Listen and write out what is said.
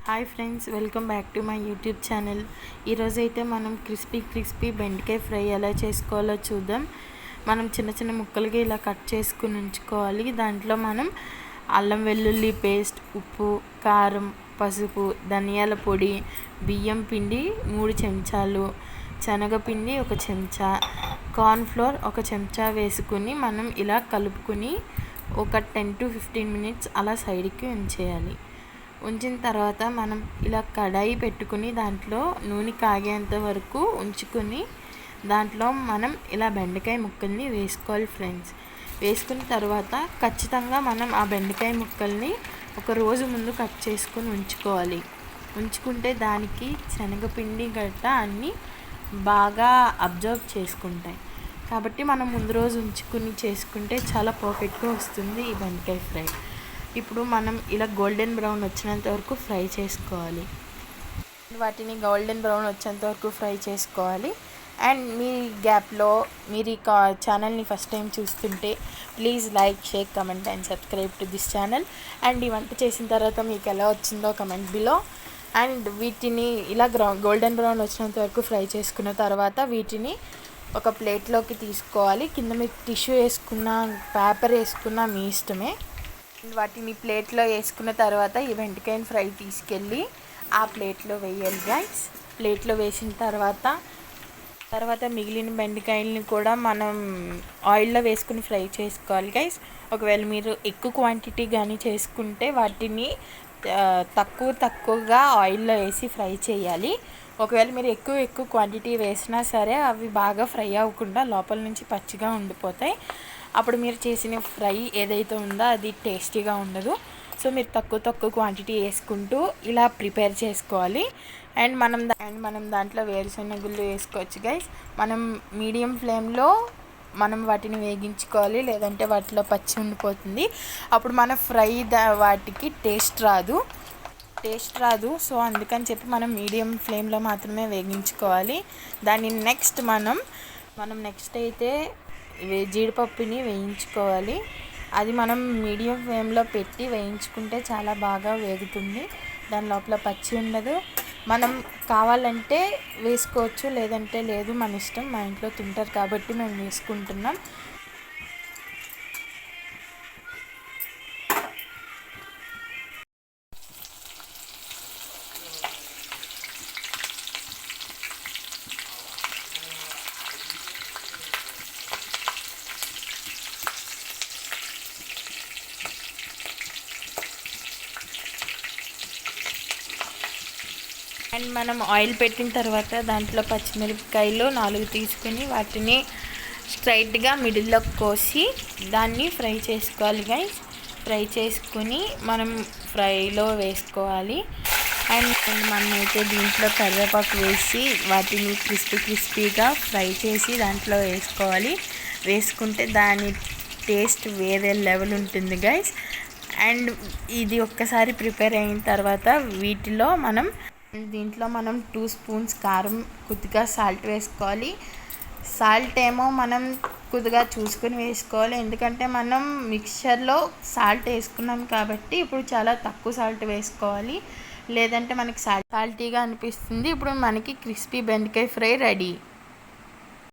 Hi friends, welcome back to my YouTube channel. ఈరోజైతే మనం crispy బెండకాయ ఫ్రై ఎలా చేసుకోవాలో చూద్దాం. మనం చిన్న చిన్న ముక్కలుగా ఇలా కట్ చేసుకుని ఉంచుకోవాలి. దాంట్లో మనం అల్లం వెల్లుల్లి పేస్ట్, ఉప్పు, కారం, పసుపు, ధనియాల పొడి, బియ్యం పిండి 3 చెంచాలు, శనగపిండి 1 చెంచా, కార్న్ఫ్లోర్ 1 చెంచా వేసుకుని మనం ఇలా కలుపుకొని ఒక 10 to 15 minutes అలా సైడ్కి ఉంచేయాలి. ఉంచిన తర్వాత మనం ఇలా కడాయి పెట్టుకుని దాంట్లో నూనె కాగేంత వరకు ఉంచుకొని దాంట్లో మనం ఇలా బెండకాయ ముక్కల్ని వేసుకోవాలి ఫ్రెండ్స్. వేసుకున్న తర్వాత ఖచ్చితంగా మనం ఆ బెండకాయ ముక్కల్ని ఒక రోజు ముందు కట్ చేసుకొని ఉంచుకోవాలి. ఉంచుకుంటే దానికి శనగపిండి గట్ట అన్నీ బాగా అబ్జర్వ్ చేసుకుంటాయి. కాబట్టి మనం ముందు రోజు ఉంచుకుని చేసుకుంటే చాలా పర్ఫెక్ట్గా వస్తుంది ఈ బెండకాయ ఫ్రై. ఇప్పుడు మనం ఇలా గోల్డెన్ బ్రౌన్ వచ్చేంత వరకు ఫ్రై చేసుకోవాలి. వాటిని గోల్డెన్ బ్రౌన్ వచ్చేంత వరకు ఫ్రై చేసుకోవాలి. అండ్ మీ గ్యాప్లో మీరు ఈ ఛానల్ని ఫస్ట్ టైం చూస్తుంటే please like, share, comment and subscribe to this channel. And ఈ వంట చేసిన తర్వాత మీకు ఎలా వచ్చిందో కమెంట్ బిలో. అండ్ వీటిని ఇలా గోల్డెన్ బ్రౌన్ వచ్చినంత వరకు ఫ్రై చేసుకున్న తర్వాత వీటిని ఒక ప్లేట్లోకి తీసుకోవాలి. కింద మీరు టిష్యూ వేసుకున్న, పేపర్ వేసుకున్న మీ ఇష్టమే. వాటిని ప్లేట్లో వేసుకున్న తర్వాత ఈ బెండకాయ ఫ్రై తీసుకెళ్ళి ఆ ప్లేట్లో వేయాలి గైస్. ప్లేట్లో వేసిన తర్వాత మిగిలిన బెండకాయలని కూడా మనం ఆయిల్లో వేసుకుని ఫ్రై చేసుకోవాలి గైస్. ఒకవేళ మీరు ఎక్కువ క్వాంటిటీ కానీ చేసుకుంటే వాటిని తక్కువగా ఆయిల్లో వేసి ఫ్రై చేయాలి. ఒకవేళ మీరు ఎక్కువ క్వాంటిటీ వేసినా సరే అవి బాగా ఫ్రై అవ్వకుండా లోపల నుంచి పచ్చిగా ఉండిపోతాయి. అప్పుడు మీరు చేసిన ఫ్రై ఏదైతే ఉందో అది టేస్టీగా ఉండదు. సో మీరు తక్కువ క్వాంటిటీ వేసుకుంటూ ఇలా ప్రిపేర్ చేసుకోవాలి. అండ్ మనం దాంట్లో వేరుశనగుళ్ళు వేసుకోవచ్చు గైస్. మనం మీడియం ఫ్లేమ్లో మనం వాటిని వేగించుకోవాలి, లేదంటే వాటిలో పచ్చి ఉండిపోతుంది. అప్పుడు మన ఫ్రై వాటికి టేస్ట్ రాదు. సో అందుకని చెప్పి మనం మీడియం ఫ్లేమ్లో మాత్రమే వేగించుకోవాలి. దాన్ని నెక్స్ట్ మనం నెక్స్ట్ అయితే జీడిపప్పుని వేయించుకోవాలి. అది మనం మీడియం ఫ్లేమ్లో పెట్టి వేయించుకుంటే చాలా బాగా వేగుతుంది. దాని లోపల పచ్చి ఉండదు. మనం కావాలంటే వేసుకోవచ్చు, లేదంటే లేదు, మన ఇష్టం. మా ఇంట్లో తింటారు కాబట్టి మేము వేసుకుంటున్నాం. అండ్ మనం ఆయిల్ పెట్టిన తర్వాత దాంట్లో పచ్చిమిరపకాయలు 4 తీసుకుని వాటిని స్ట్రైట్గా మిడిల్లో కోసి దాన్ని ఫ్రై చేసుకోవాలి గైస్. ఫ్రై చేసుకుని మనం ఫ్రైలో వేసుకోవాలి. అండ్ మనమైతే దీంట్లో కరివేపాకు వేసి వాటిని క్రిస్పీగా ఫ్రై చేసి దాంట్లో వేసుకోవాలి. వేసుకుంటే దాని టేస్ట్ వేరే లెవెల్ ఉంటుంది గైస్. అండ్ ఇది ఒక్కసారి ప్రిపేర్ అయిన తర్వాత దీంట్లో మనం 2 స్పూన్స్ కారం, కొద్దిగా సాల్ట్ వేసుకోవాలి. సాల్ట్ ఏమో మనం కొద్దిగా చూసుకొని వేసుకోవాలి, ఎందుకంటే మనం మిక్చర్లో సాల్ట్ వేసుకున్నాం కాబట్టి ఇప్పుడు చాలా తక్కువ సాల్ట్ వేసుకోవాలి, లేదంటే మనకి సాల్టీగా అనిపిస్తుంది. ఇప్పుడు మనకి క్రిస్పీ బెండకాయ ఫ్రై రెడీ.